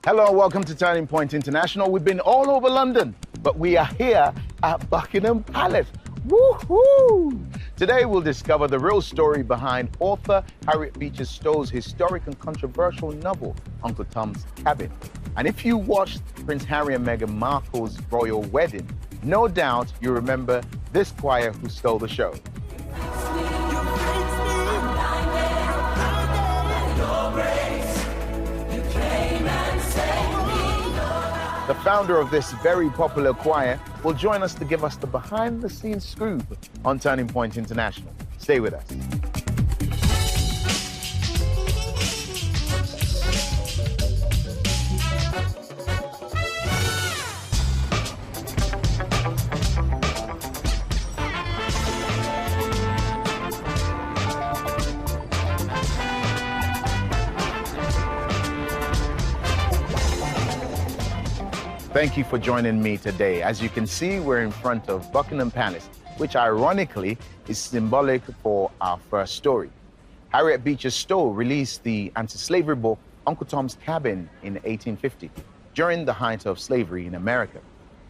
Hello and welcome to Turning Point International. We've been all over London, but we are here at Buckingham Palace. Woohoo! Today we'll discover the real story behind author Harriet Beecher Stowe's historic and controversial novel, Uncle Tom's Cabin. And if you watched Prince Harry and Meghan Markle's royal wedding, no doubt you remember this choir who stole the show. The founder of this very popular choir will join us to give us the behind-the-scenes scoop on Turning Point International. Stay with us. Thank you for joining me today. As you can see, we're in front of Buckingham Palace, which ironically is symbolic for our first story. Harriet Beecher Stowe released the anti-slavery book Uncle Tom's Cabin in 1850, during the height of slavery in America.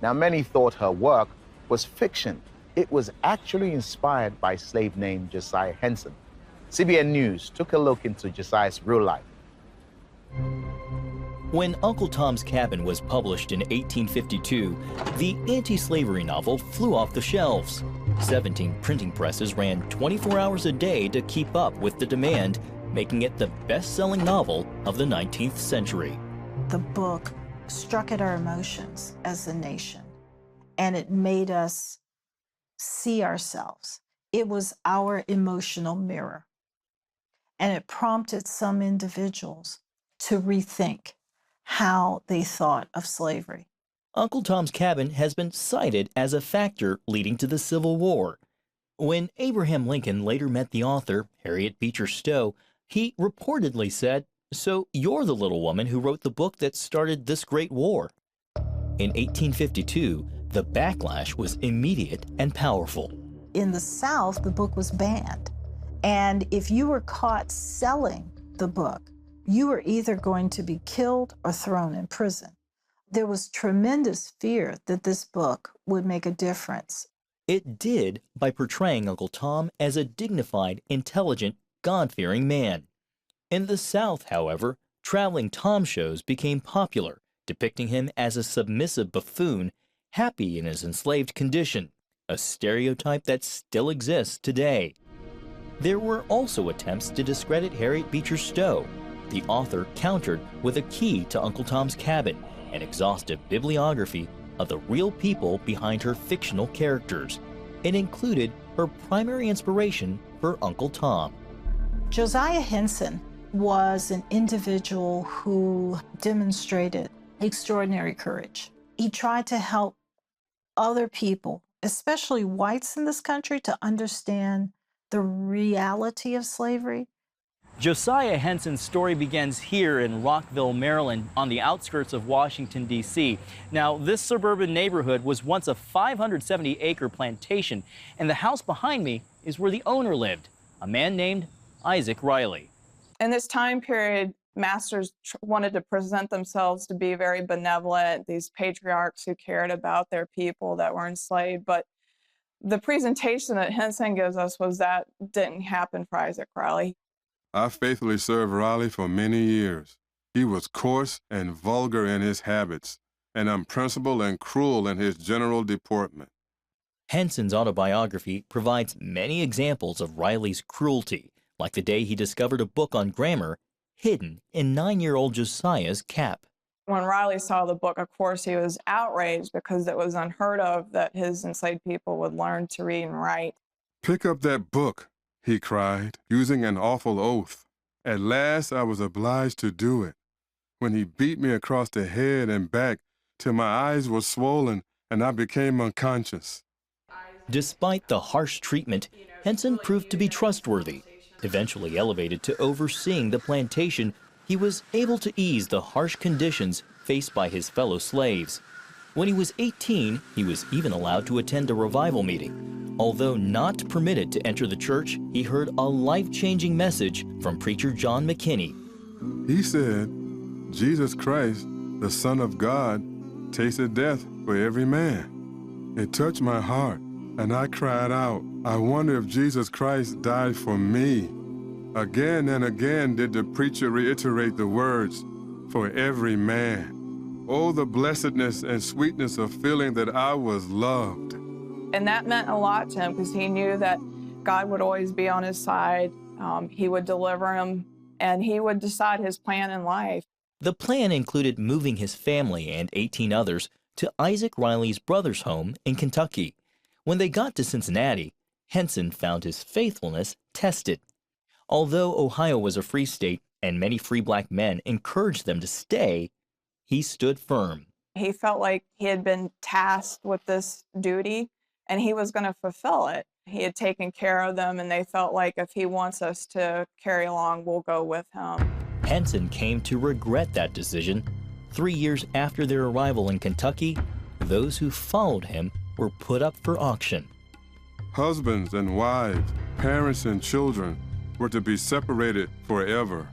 Now, many thought her work was fiction. It was actually inspired by a slave named Josiah Henson. CBN News took a look into Josiah's real life. When Uncle Tom's Cabin was published in 1852, the anti-slavery novel flew off the shelves. 17 printing presses ran 24 hours a day to keep up with the demand, making it the best-selling novel of the 19th century. The book struck at our emotions as a nation, and it made us see ourselves. It was our emotional mirror, and it prompted some individuals to rethink how they thought of slavery. Uncle Tom's Cabin has been cited as a factor leading to the Civil War. When Abraham Lincoln later met the author, Harriet Beecher Stowe, he reportedly said, "So you're the little woman who wrote the book that started this great war." In 1852, the backlash was immediate and powerful. In the South, the book was banned. And if you were caught selling the book, you were either going to be killed or thrown in prison. There was tremendous fear that this book would make a difference. It did by portraying Uncle Tom as a dignified, intelligent, God-fearing man. In the South, however, traveling Tom shows became popular, depicting him as a submissive buffoon, happy in his enslaved condition, a stereotype that still exists today. There were also attempts to discredit Harriet Beecher Stowe. The author countered with a key to Uncle Tom's Cabin, an exhaustive bibliography of the real people behind her fictional characters. It included her primary inspiration for Uncle Tom. Josiah Henson was an individual who demonstrated extraordinary courage. He tried to help other people, especially whites in this country, to understand the reality of slavery. Josiah Henson's story begins here in Rockville, Maryland, on the outskirts of Washington, D.C. Now, this suburban neighborhood was once a 570-acre plantation, and the house behind me is where the owner lived, a man named Isaac Riley. In this time period, masters wanted to present themselves to be very benevolent, these patriarchs who cared about their people that were enslaved, but the presentation that Henson gives us was that didn't happen for Isaac Riley. I faithfully served Riley for many years. He was coarse and vulgar in his habits, and unprincipled and cruel in his general deportment. Henson's autobiography provides many examples of Riley's cruelty, like the day he discovered a book on grammar hidden in 9-year-old Josiah's cap. When Riley saw the book, of course, he was outraged because it was unheard of that his enslaved people would learn to read and write. "Pick up that book," he cried, using an awful oath. At last I was obliged to do it, when he beat me across the head and back till my eyes were swollen and I became unconscious. Despite the harsh treatment, Henson proved to be trustworthy. Eventually elevated to overseeing the plantation, he was able to ease the harsh conditions faced by his fellow slaves. When he was 18, he was even allowed to attend a revival meeting. Although not permitted to enter the church, he heard a life-changing message from preacher John McKinney. He said, "Jesus Christ the Son of God, tasted death for every man. It touched my heart, and I cried out, I wonder if Jesus Christ died for me. Again and again did the preacher reiterate the words, for every man. Oh, the blessedness and sweetness of feeling that I was loved. And that meant a lot to him because he knew that God would always be on his side. He would deliver him, and he would decide his plan in life. The plan included moving his family and 18 others to Isaac Riley's brother's home in Kentucky. When they got to Cincinnati, Henson found his faithfulness tested. Although Ohio was a free state and many free black men encouraged them to stay, he stood firm. He felt like he had been tasked with this duty, and he was going to fulfill it. He had taken care of them, and they felt like if he wants us to carry along, we'll go with him. Henson came to regret that decision. 3 years after their arrival in Kentucky, those who followed him were put up for auction. Husbands and wives, parents and children were to be separated forever.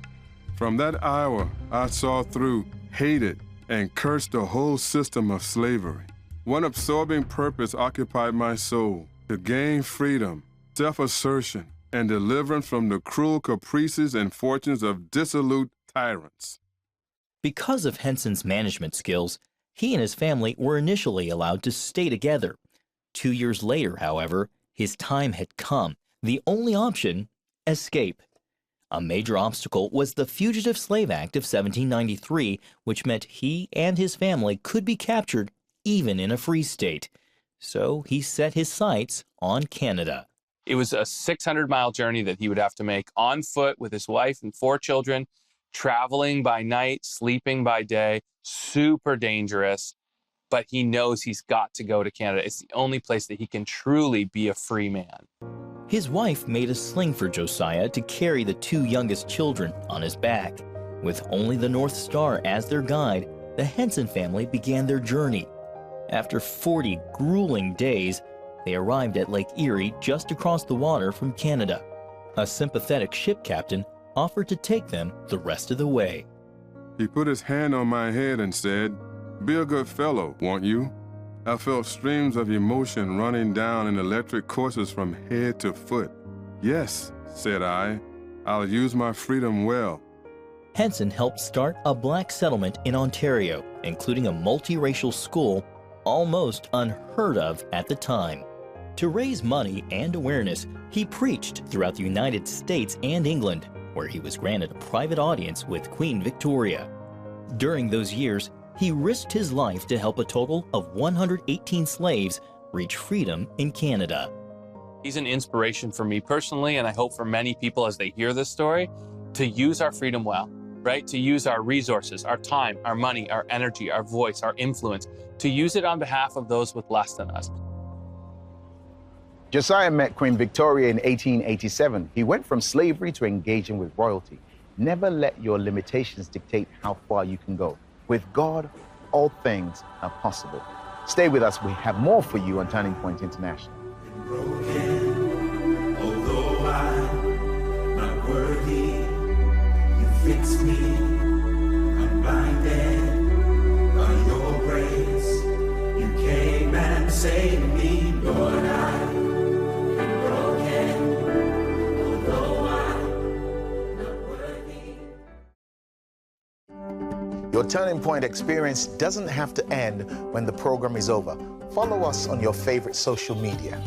From that hour, I saw through, hated, and cursed the whole system of slavery. One absorbing purpose occupied my soul, to gain freedom, self-assertion, and deliverance from the cruel caprices and fortunes of dissolute tyrants. Because of Henson's management skills, he and his family were initially allowed to stay together. 2 years later, however, his time had come. The only option, escape. A major obstacle was the Fugitive Slave Act of 1793, which meant he and his family could be captured even in a free state. So he set his sights on Canada. It was a 600-mile journey that he would have to make on foot with his wife and 4 children, traveling by night, sleeping by day, super dangerous. But he knows he's got to go to Canada. It's the only place that he can truly be a free man. His wife made a sling for Josiah to carry the 2 youngest children on his back. With only the North Star as their guide, the Henson family began their journey. After 40 grueling days, they arrived at Lake Erie just across the water from Canada. A sympathetic ship captain offered to take them the rest of the way. He put his hand on my head and said, "Be a good fellow, won't you?" I felt streams of emotion running down in electric courses from head to foot. "Yes," said I, "I'll use my freedom well." Henson helped start a black settlement in Ontario, including a multiracial school, almost unheard of at the time. To raise money and awareness, he preached throughout the United States and England, where he was granted a private audience with Queen Victoria. During those years, he risked his life to help a total of 118 slaves reach freedom in Canada. He's an inspiration for me personally, and I hope for many people as they hear this story, to use our freedom well, right? To use our resources, our time, our money, our energy, our voice, our influence, to use it on behalf of those with less than us. Josiah met Queen Victoria in 1887. He went from slavery to engaging with royalty. Never let your limitations dictate how far you can go. With God, all things are possible. Stay with us. We have more for you on Turning Point International. Broken, although I'm not worthy, you fix me. I'm blinded by your grace. You came and saved me, Lord. I'm broken, although I'm not worthy. Your Turning Point experience doesn't have to end when the program is over. Follow us on your favorite social media.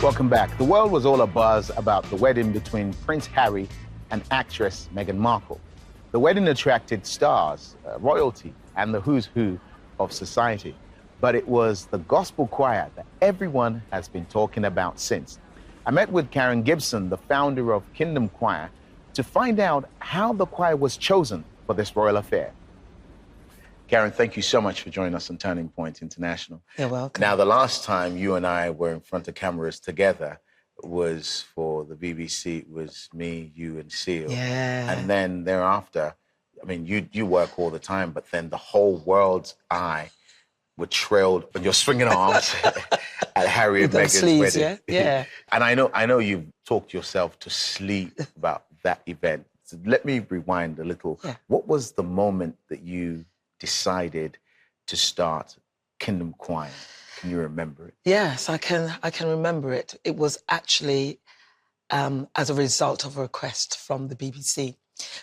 Welcome back. The world was all abuzz about the wedding between Prince Harry and actress Meghan Markle. The wedding attracted stars, royalty, and the who's who of society. But it was the gospel choir that everyone has been talking about since. I met with Karen Gibson, the founder of Kingdom Choir, to find out how the choir was chosen for this royal affair. Karen, thank you so much for joining us on Turning Point International. You're welcome. Now, the last time you and I were in front of cameras together was for the BBC. It was me, you, and Seal. Yeah. And then thereafter, I mean, you work all the time, but then the whole world's eye were trailed on your swinging arms at Harry and Meghan's sleeves, wedding. yeah. And I know you've talked yourself to sleep about that event. So let me rewind a little. Yeah. What was the moment that you decided to start Kingdom Choir? Can you remember it? Yes, I can remember it. It was actually as a result of a request from the BBC.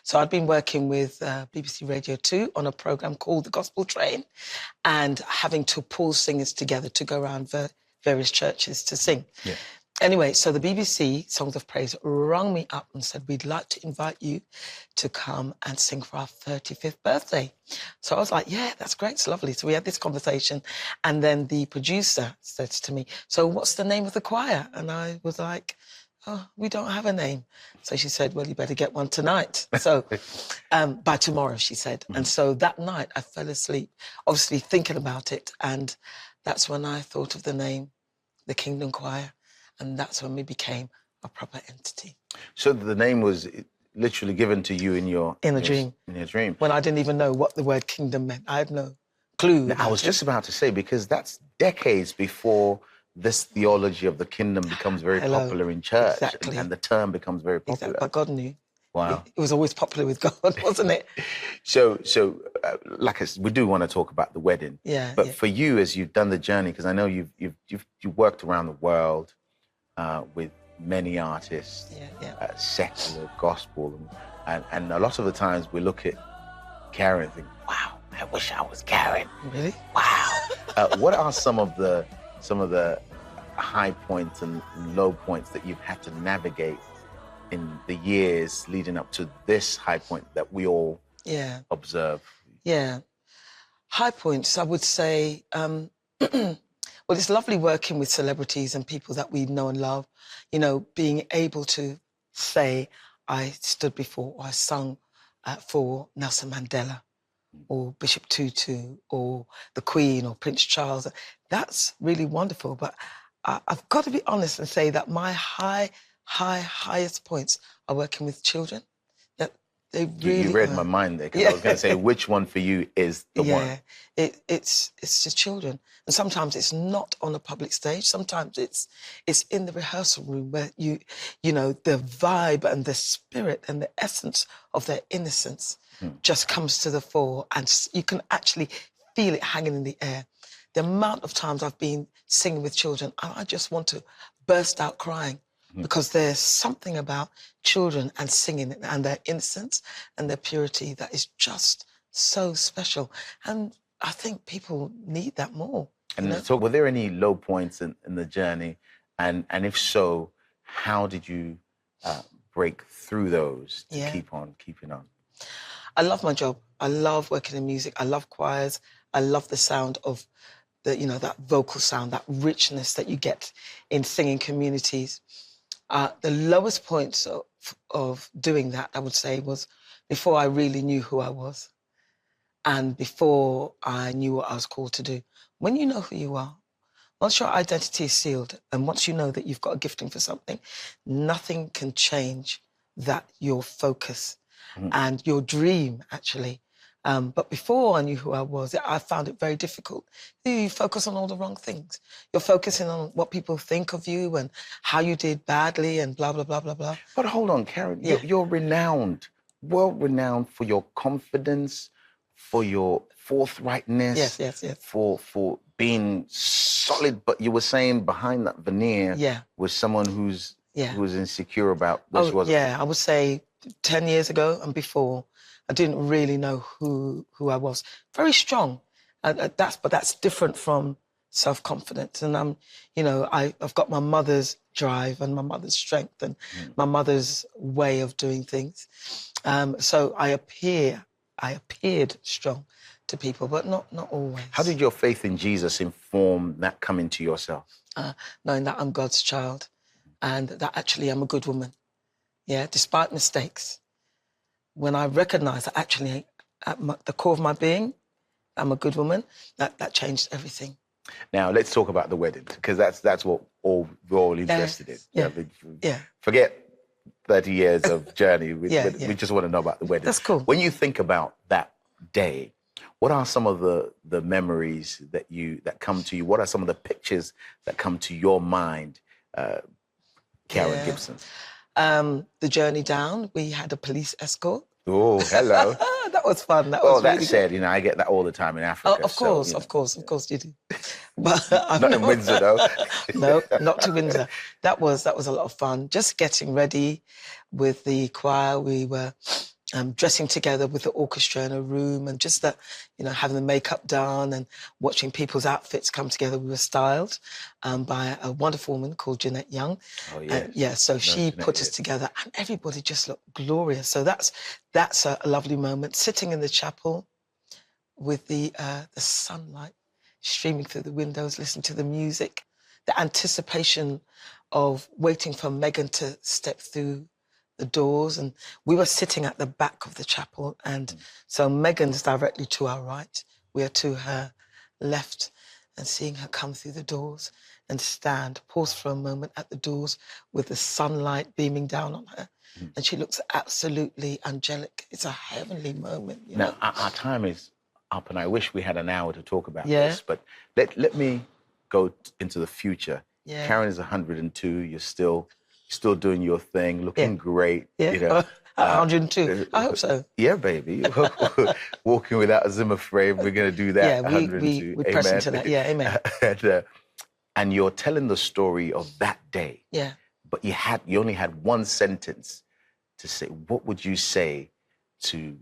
So I'd been working with BBC Radio 2 on a programme called The Gospel Train and having to pull singers together to go around various churches to sing. Yeah. Anyway, so the BBC Songs of Praise rang me up and said, we'd like to invite you to come and sing for our 35th birthday. So I was like, yeah, that's great, it's lovely. So we had this conversation and then the producer said to me, so what's the name of the choir? And I was like, oh, we don't have a name. So she said, well, you better get one tonight. So by tomorrow, she said. Mm-hmm. And so that night I fell asleep, obviously thinking about it. And that's when I thought of the name, the Kingdom Choir. And that's when we became a proper entity. So the name was literally given to you in your... In a dream. In your dream. When I didn't even know what the word kingdom meant. I had no clue. Now, I was just about to say, because that's decades before this theology of the kingdom becomes very popular in church. Exactly. And the term becomes very popular. Exactly. But God knew. Wow. It was always popular with God, wasn't it? So like we do want to talk about the wedding. Yeah. But for you, as you've done the journey, because I know you've worked around the world with many artists, secular, gospel, and a lot of the times we look at Karen and think, wow, I wish I was Karen. Really? Wow. What are some of the high points and low points that you've had to navigate in the years leading up to this high point that we all observe? Yeah. High points, I would say, well, it's lovely working with celebrities and people that we know and love, you know, being able to say, I stood before or I sung for Nelson Mandela or Bishop Tutu or the Queen or Prince Charles. That's really wonderful. But I've got to be honest and say that my highest points are working with children. That they really You read my mind there, because I was going to say, which one for you is the one? It's just children. And sometimes it's not on a public stage. Sometimes it's in the rehearsal room where you know, the vibe and the spirit and the essence of their innocence just comes to the fore, and you can actually feel it hanging in the air. The amount of times I've been singing with children, and I just want to burst out crying because there's something about children and singing and their innocence and their purity that is just so special. And I think people need that more. And so were there any low points in the journey? And if so, how did you break through those to keep on keeping on? I love my job. I love working in music. I love choirs. I love the sound of that vocal sound, that richness that you get in singing communities. The lowest points of doing that, I would say, was before I really knew who I was and before I knew what I was called to do. When you know who you are, once your identity is sealed and once you know that you've got a gifting for something, nothing can change your focus and your dream, actually. But before I knew who I was, I found it very difficult. You focus on all the wrong things. You're focusing on what people think of you and how you did badly and blah, blah, blah, blah, blah. But hold on, Karen, you're renowned, world-renowned for your confidence, for your forthrightness, for being solid. But you were saying behind that veneer was someone who's insecure about what she was. Yeah, I would say 10 years ago and before, I didn't really know who I was. Very strong, but that's different from self-confidence. And I've got my mother's drive and my mother's strength and my mother's way of doing things. So I appeared strong to people, but not always. How did your faith in Jesus inform that coming to yourself? Knowing that I'm God's child and that actually I'm a good woman. Yeah, despite mistakes. When I recognise that actually at the core of my being, I'm a good woman, that changed everything. Now, let's talk about the wedding, because that's what we're all interested in. Yeah. Forget 30 years of journey. We just want to know about the wedding. That's cool. When you think about that day, what are some of the memories that come to you? What are some of the pictures that come to your mind, Karen Gibson? The journey down, we had a police escort. Oh, hello. That was fun. That was really said, good. I get that all the time in Africa. Oh, of course you do. But not in Windsor, though. No, not to Windsor. That was a lot of fun. Just getting ready with the choir. We were dressing together with the orchestra in a room, and just that, having the makeup done and watching people's outfits come together. We were styled by a wonderful woman called Jeanette Young. Oh, yeah. So she put us together, and everybody just looked glorious. So that's a lovely moment. Sitting in the chapel with the sunlight streaming through the windows, listening to the music, the anticipation of waiting for Megan to step through the doors. And we were sitting at the back of the chapel, and so Megan's directly to our right, we are to her left, and seeing her come through the doors and pause for a moment at the doors with the sunlight beaming down on her. And she looks absolutely angelic. It's a heavenly moment. Now, our time is up, and I wish we had an hour to talk about this, but let me go into the future. Yeah. Karen is 102. You're still doing your thing, looking great. Yeah. 102. I hope so. Yeah, baby. Walking without a Zimmer frame. We're going to do that. Yeah, 102. we press into that. Yeah, amen. And you're telling the story of that day. Yeah. But you only had one sentence to say. What would you say to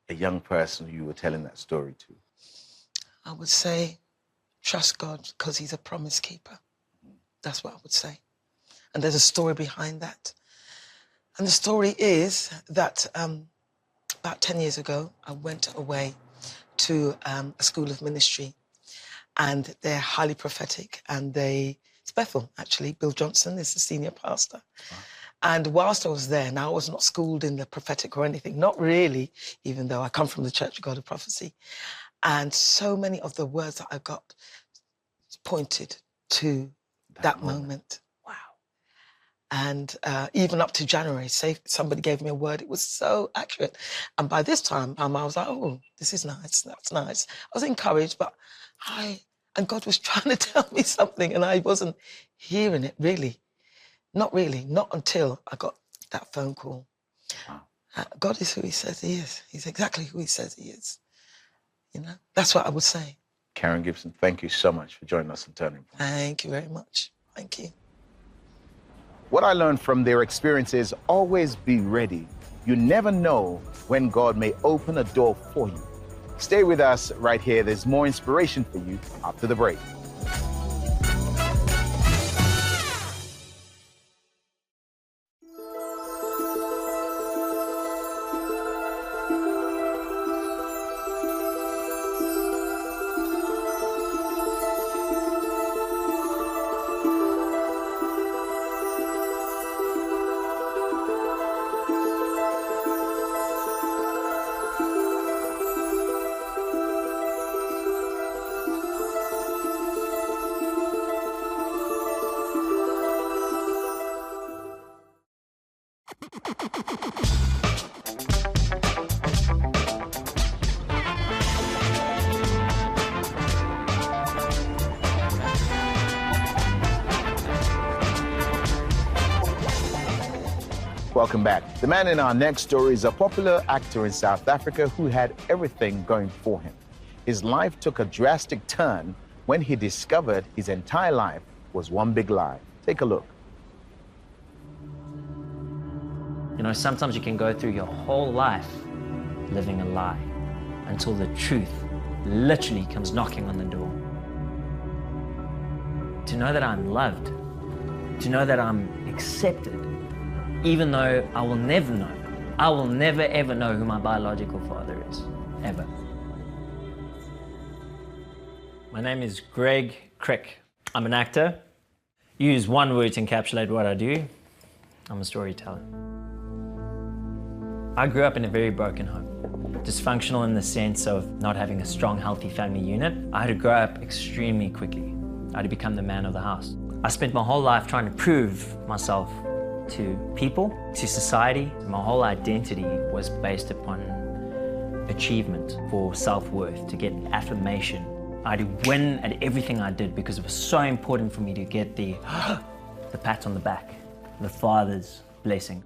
a young person who you were telling that story to? I would say, trust God, because he's a promise keeper. That's what I would say. And there's a story behind that. And the story is that about 10 years ago, I went away to a school of ministry, and they're highly prophetic, and it's Bethel, actually. Bill Johnson is the senior pastor. Wow. And whilst I was there, now I was not schooled in the prophetic or anything, not really, even though I come from the Church of God of Prophecy. And so many of the words that I got pointed to that moment. Wow. And even up to January, say somebody gave me a word, it was so accurate. And by this time, I was like, oh, this is nice, that's nice. I was encouraged, but and God was trying to tell me something, and I wasn't hearing it really. Not until I got that phone call. Wow. God is who he says he is. He's exactly who he says he is. That's what I would say. Karen Gibson, thank you so much for joining us on Turning Point. Thank you very much. Thank you. What I learned from their experience is always be ready. You never know when God may open a door for you. Stay with us right here. There's more inspiration for you after the break. Welcome back. The man in our next story is a popular actor in South Africa who had everything going for him. His life took a drastic turn when he discovered his entire life was one big lie. Take a look. Sometimes you can go through your whole life living a lie until the truth literally comes knocking on the door. To know that I'm loved, to know that I'm accepted, even though I will never ever know who my biological father is, ever. My name is Greg Crick. I'm an actor. use one word to encapsulate what I do, I'm a storyteller. I grew up in a very broken home. Dysfunctional in the sense of not having a strong, healthy family unit. I had to grow up extremely quickly. I had to become the man of the house. I spent my whole life trying to prove myself to people, to society. My whole identity was based upon achievement for self-worth, to get affirmation. I had to win at everything I did because it was so important for me to get the pat on the back, the father's blessing.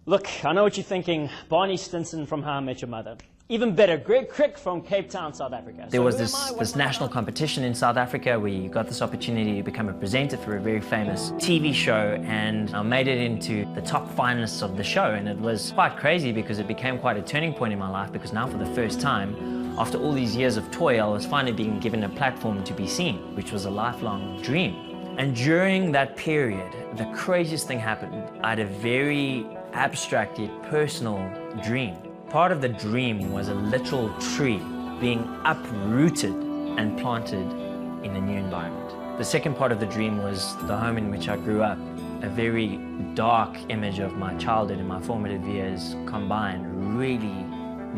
Look, I know what you're thinking. Barney Stinson from How I Met Your Mother. Even better, Greg Crick from Cape Town, South Africa. There was this national competition in South Africa where you got this opportunity to become a presenter for a very famous TV show, and I made it into the top finalists of the show, and it was quite crazy because it became quite a turning point in my life, because now for the first time, after all these years of toil, I was finally being given a platform to be seen, which was a lifelong dream. And during that period, the craziest thing happened. I had a very abstract yet personal dream. Part of the dream was a literal tree being uprooted and planted in a new environment. The second part of the dream was the home in which I grew up. A very dark image of my childhood and my formative years combined really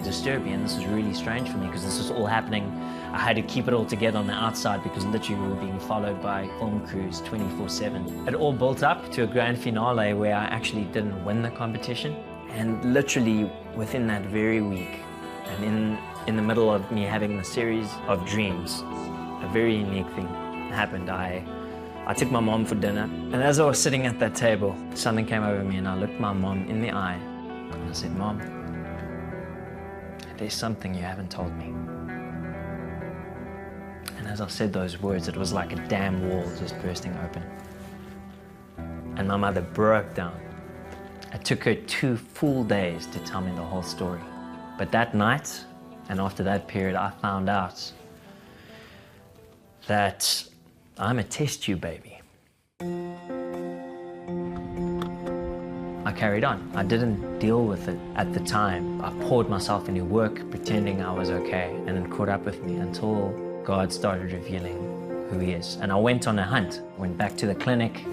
disturbed me, and this was really strange for me because this was all happening. I had to keep it all together on the outside because literally we were being followed by film crews 24/7. It all built up to a grand finale where I actually didn't win the competition. And literally within that very week, and in the middle of me having the series of dreams, a very unique thing happened. I took my mom for dinner, and as I was sitting at that table, something came over me, and I looked my mom in the eye, and I said, "Mom, there's something you haven't told me." And as I said those words, it was like a damn wall just bursting open. And my mother broke down. It took her 2 full days to tell me the whole story. But that night, and after that period, I found out that I'm a test tube baby. I carried on. I didn't deal with it at the time. I poured myself into work, pretending I was okay, and it caught up with me until God started revealing who He is. And I went on a hunt. Went back to the clinic.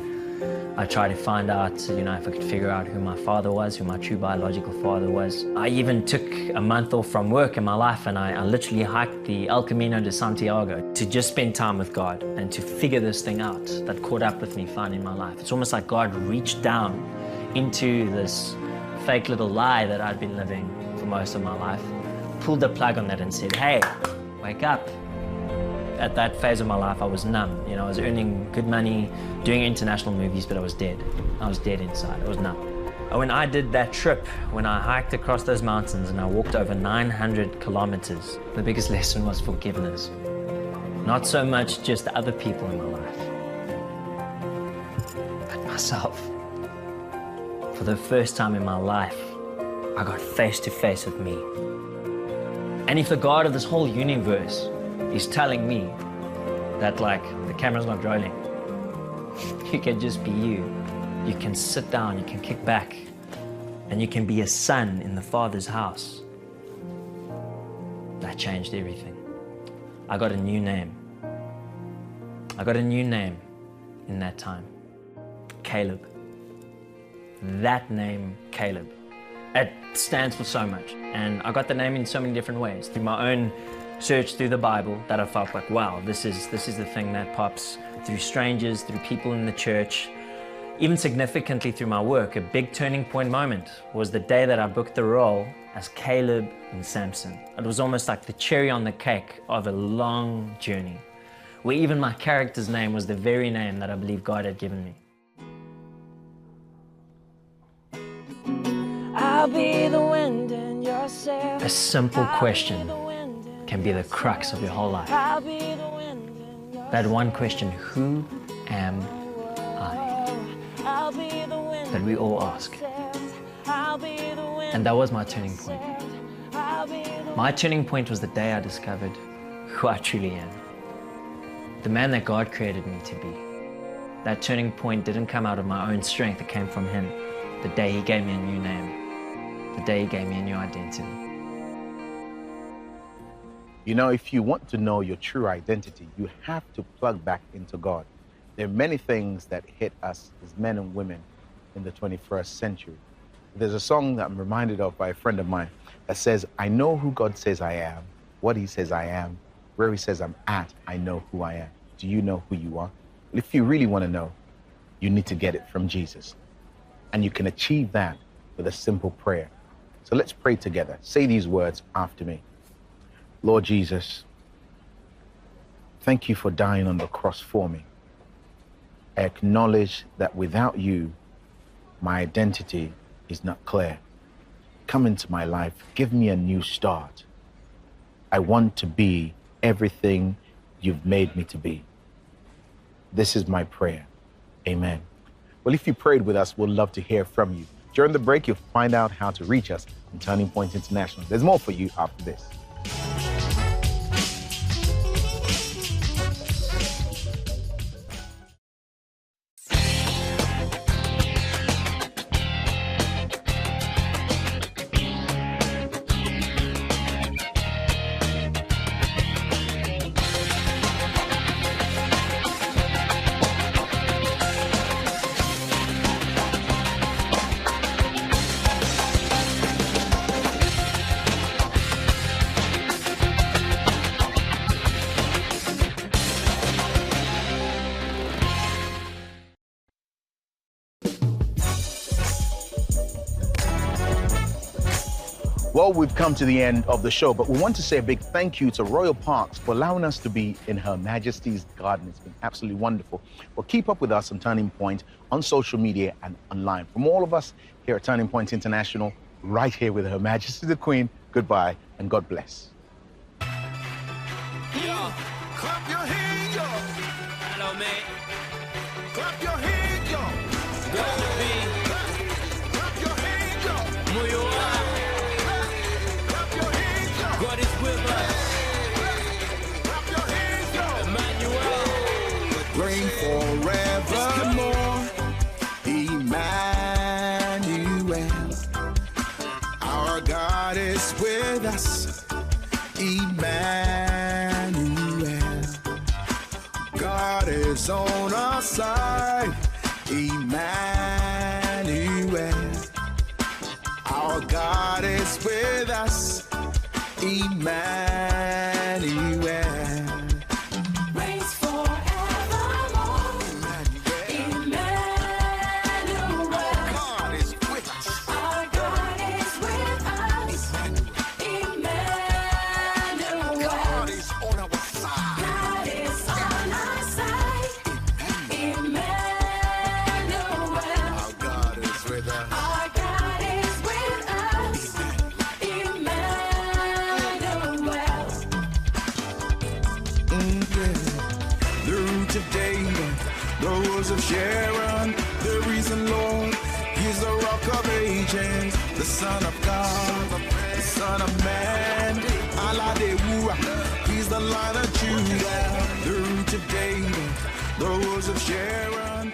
I tried to find out, if I could figure out who my father was, who my true biological father was. I even took a month off from work in my life, and I literally hiked the El Camino de Santiago to just spend time with God and to figure this thing out that caught up with me finally in my life. It's almost like God reached down into this fake little lie that I'd been living for most of my life, pulled the plug on that and said, "Hey, wake up." At that phase of my life, I was numb. I was earning good money, doing international movies, but I was dead. I was dead inside. I was numb. When I did that trip, when I hiked across those mountains and I walked over 900 kilometers, the biggest lesson was forgiveness. Not so much just other people in my life, but myself. For the first time in my life, I got face to face with me. And if the God of this whole universe is telling me that, the camera's not rolling, you can just be you. You can sit down, you can kick back, and you can be a son in the Father's house. That changed everything. I got a new name. I got a new name in that time. Caleb. That name, Caleb. It stands for so much. And I got the name in so many different ways. Through my own search through the Bible, that I felt like, wow, this is the thing that pops. Through strangers, through people in the church, even significantly through my work. A big turning point moment was the day that I booked the role as Caleb in Samson. It was almost like the cherry on the cake of a long journey, where even my character's name was the very name that I believe God had given me. I'll be the wind in your sail. A simple question can be the crux of your whole life. That one question, who am I? That we all ask. And that was my turning point. My turning point was the day I discovered who I truly am. The man that God created me to be. That turning point didn't come out of my own strength, it came from Him. The day He gave me a new name. The day He gave me a new identity. If you want to know your true identity, you have to plug back into God. There are many things that hit us as men and women in the 21st century. There's a song that I'm reminded of by a friend of mine that says, I know who God says I am, what he says I am, where he says I'm at, I know who I am. Do you know who you are? If you really want to know, you need to get it from Jesus. And you can achieve that with a simple prayer. So let's pray together. Say these words after me. Lord Jesus, thank you for dying on the cross for me. I acknowledge that without you, my identity is not clear. Come into my life. Give me a new start. I want to be everything you've made me to be. This is my prayer. Amen. Well, if you prayed with us, we'd love to hear from you. During the break, you'll find out how to reach us on Turning Point International. There's more for you after this. Well, we've come to the end of the show, but we want to say a big thank you to Royal Parks for allowing us to be in Her Majesty's garden. It's been absolutely wonderful. Well, keep up with us on Turning Point on social media and online. From all of us here at Turning Point International, right here with Her Majesty the Queen, goodbye and God bless. Yo, clap your hands, yo. Hello, man. Clap your hands, yo. Good to be. Clap your hands, yo. Muy well. Clap your hands, yo. God is with us. Clap your hands, yo. Emmanuel. Reign forevermore. Emmanuel. Our God is with us. Emmanuel. God is on our side. Emmanuel. Our God is with us. Emmanuel. Reigns forevermore. Emmanuel. God is with us. Our God is with us. Emmanuel. God is on our side. God is on our side. Emmanuel. Our God is with us. Our God is with us. Emmanuel. The root of David, the rose of Sharon, the reason, Lord, he's the rock of ages, the Son of God, the Son of Man, Aladewa, he's the Lion of Judah, the root of David, the rose of Sharon.